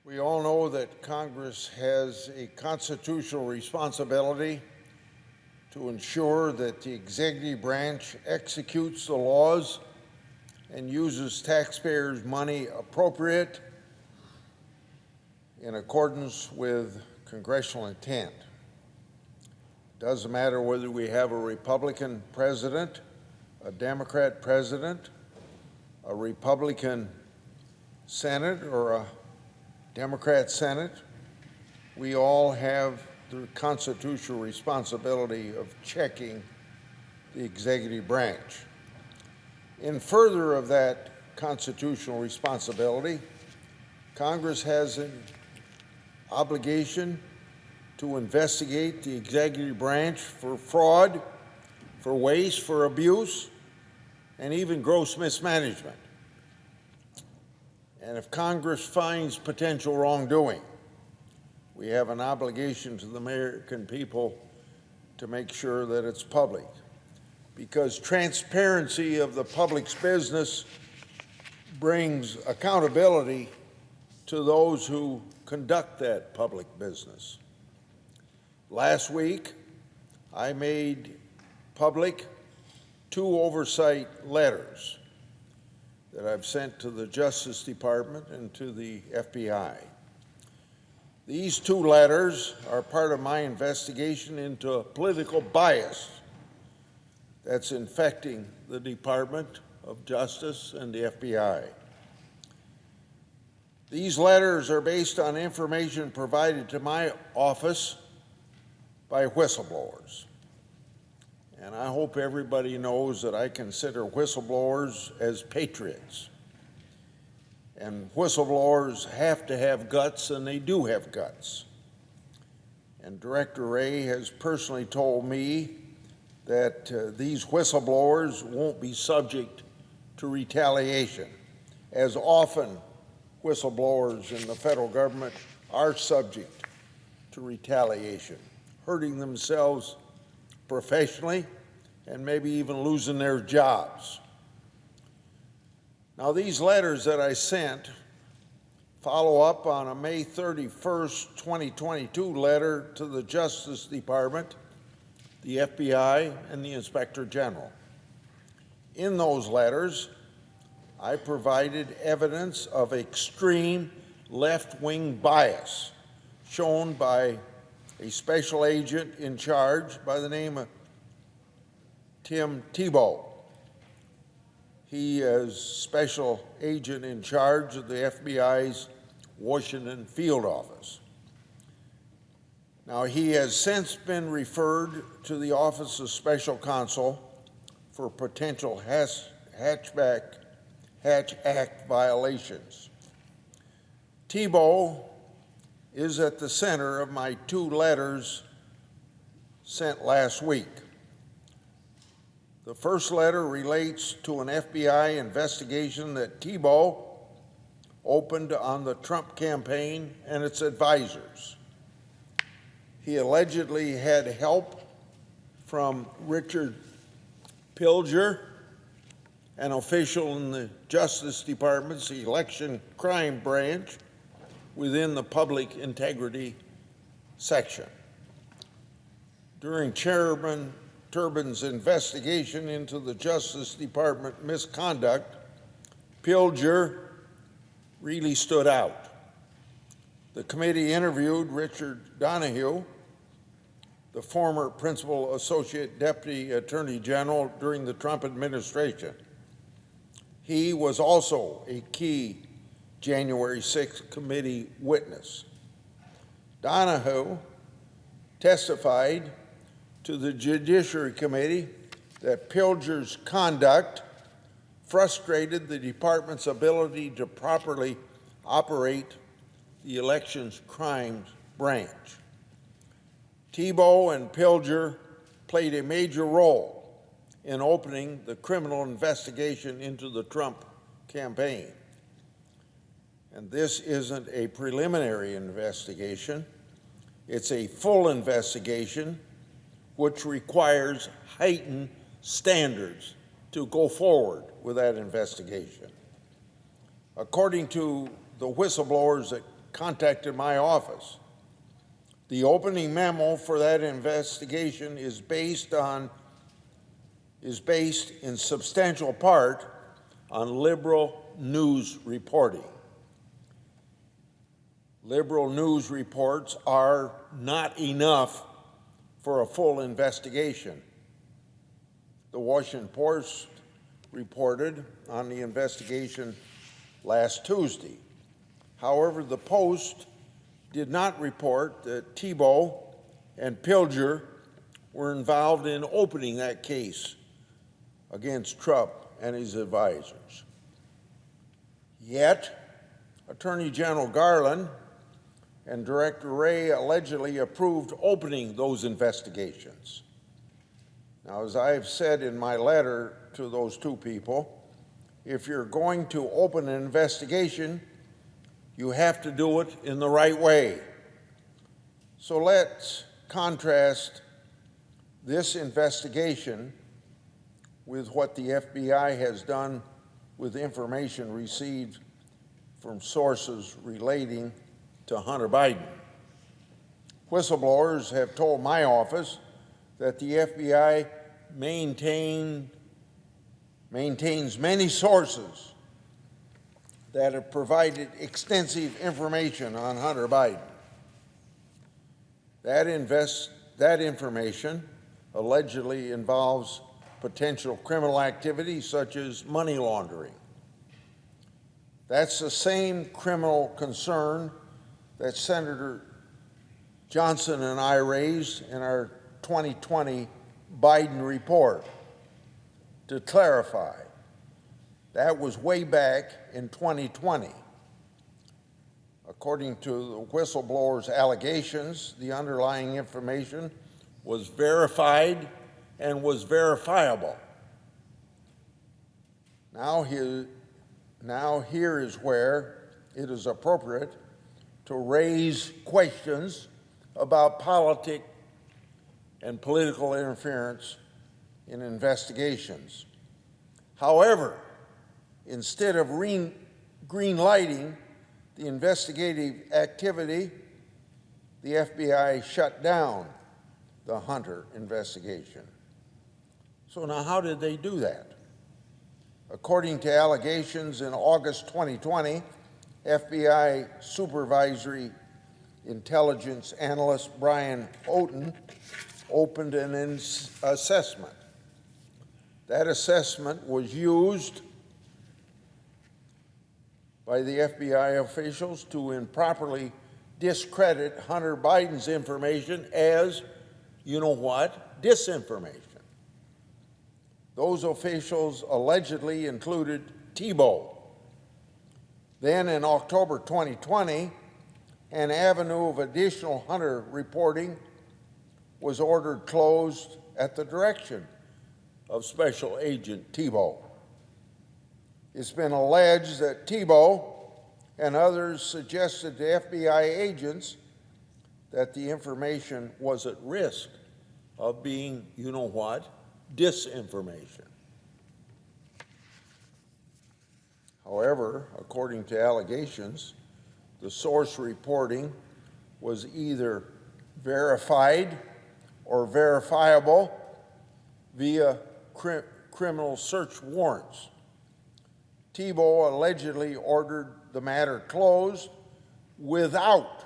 We all know that Congress has a constitutional responsibility to ensure that the executive branch executes the laws and uses taxpayers' money appropriate in accordance with congressional intent. It doesn't matter whether we have a Republican president, a Democrat president, a Republican Senate, or a Democrat Senate. We all have the constitutional responsibility of checking the executive branch. In further of that constitutional responsibility, Congress has an obligation to investigate the executive branch for fraud, for waste, for abuse, and even gross mismanagement. And if Congress finds potential wrongdoing, we have an obligation to the American people to make sure that it's public, because transparency of the public's business brings accountability to those who conduct that public business. Last week, I made public 2 oversight letters that I've sent to the Justice Department and to the FBI. These 2 letters are part of my investigation into political bias that's infecting the Department of Justice and the FBI. These letters are based on information provided to my office by whistleblowers. And I hope everybody knows that I consider whistleblowers as patriots. And whistleblowers have to have guts, and they do have guts. And Director Wray has personally told me that these whistleblowers won't be subject to retaliation, as often whistleblowers in the federal government are subject to retaliation, hurting themselves professionally and maybe even losing their jobs. Now, these letters that I sent follow up on a May 31st, 2022 letter to the Justice Department, the FBI, and the Inspector General. In those letters, I provided evidence of extreme left-wing bias shown by a special agent in charge by the name of Tim Tebow. He is special agent in charge of the FBI's Washington field office. Now, he has since been referred to the Office of Special Counsel for potential Hatch Act violations. Tebow is at the center of my 2 letters sent last week. The first letter relates to an FBI investigation that Tebow opened on the Trump campaign and its advisors. He allegedly had help from Richard Pilger, an official in the Justice Department's election crime branch within the public integrity section. During Chairman Turbin's investigation into the Justice Department misconduct, Pilger really stood out. The committee interviewed Richard Donahue, the former Principal Associate Deputy Attorney General during the Trump administration. He was also a key January 6th committee witness. Donahue testified to the Judiciary Committee that Pilger's conduct frustrated the department's ability to properly operate the elections crimes branch. Tebow and Pilger played a major role in opening the criminal investigation into the Trump campaign. And this isn't a preliminary investigation. It's a full investigation which requires heightened standards to go forward with that investigation. According to the whistleblowers that contacted my office. The opening memo for that investigation is based in substantial part on liberal news reporting. Liberal news reports are not enough for a full investigation. The Washington Post reported on the investigation last Tuesday. However, the Post did not report that Thibault and Pilger were involved in opening that case against Trump and his advisors. Yet, Attorney General Garland and Director Wray allegedly approved opening those investigations. Now, as I have said in my letter to those two people, if you're going to open an investigation, you have to do it in the right way. So let's contrast this investigation with what the FBI has done with information received from sources relating to Hunter Biden. Whistleblowers have told my office that the FBI maintains many sources that have provided extensive information on Hunter Biden. That information allegedly involves potential criminal activity such as money laundering. That's the same criminal concern that Senator Johnson and I raised in our 2020 Biden report. To clarify, that was way back in 2020. According to the whistleblower's allegations, the underlying information was verified and was verifiable. Now here is where it is appropriate to raise questions about politics and political interference in investigations. However, instead of green-lighting the investigative activity, the FBI shut down the Hunter investigation. So now how did they do that? According to allegations in August 2020, FBI Supervisory Intelligence Analyst Brian Houghton opened an assessment. That assessment was used by the FBI officials to improperly discredit Hunter Biden's information as, you know what, disinformation. Those officials allegedly included Thibault. Then in October 2020, an avenue of additional Hunter reporting was ordered closed at the direction of Special Agent Thibault. It's been alleged that Thibault and others suggested to FBI agents that the information was at risk of being, you know what, disinformation. However, according to allegations, the source reporting was either verified or verifiable via criminal search warrants. Thibault allegedly ordered the matter closed without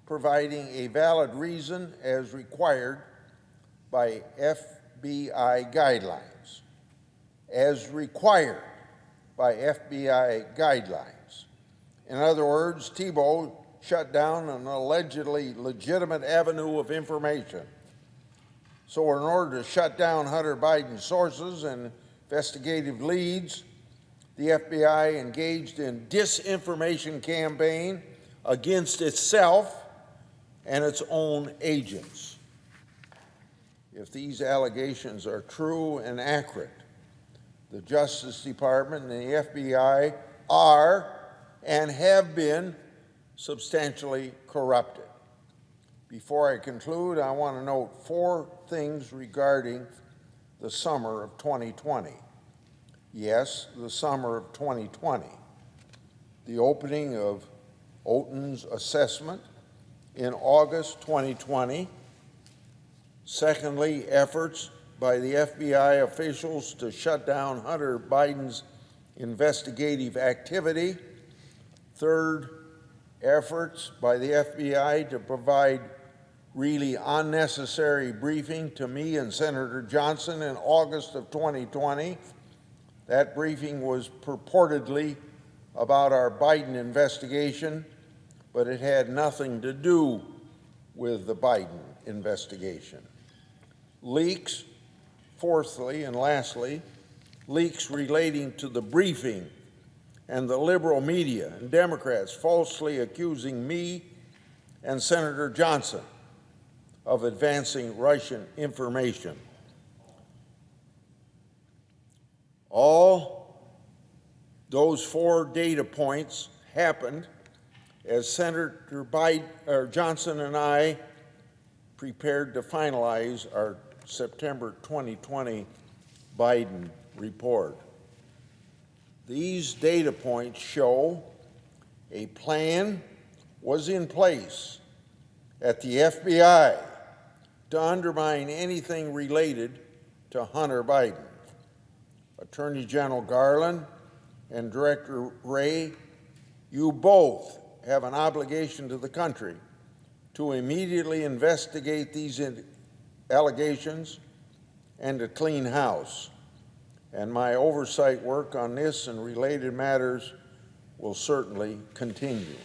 providing a valid reason as required by FBI guidelines. As required by FBI guidelines. In other words, Thibault shut down an allegedly legitimate avenue of information. So in order to shut down Hunter Biden's sources and investigative leads, the FBI engaged in disinformation campaign against itself and its own agents. If these allegations are true and accurate, the Justice Department and the FBI are and have been substantially corrupted. Before I conclude, I want to note 4 things regarding the summer of 2020. Yes, the summer of 2020. The opening of Oten's assessment in August 2020. Secondly, efforts by the FBI officials to shut down Hunter Biden's investigative activity. Third, efforts by the FBI to provide really unnecessary briefing to me and Senator Johnson in August of 2020. That briefing was purportedly about our Biden investigation, but it had nothing to do with the Biden investigation. Leaks, fourthly and lastly, leaks relating to the briefing and the liberal media and Democrats falsely accusing me and Senator Johnson of advancing Russian information. All those four data points happened as Senator Johnson and I prepared to finalize our September 2020 Biden report. These data points show a plan was in place at the FBI to undermine anything related to Hunter Biden. Attorney General Garland and Director Wray, you both have an obligation to the country to immediately investigate these allegations and to clean house. And my oversight work on this and related matters will certainly continue.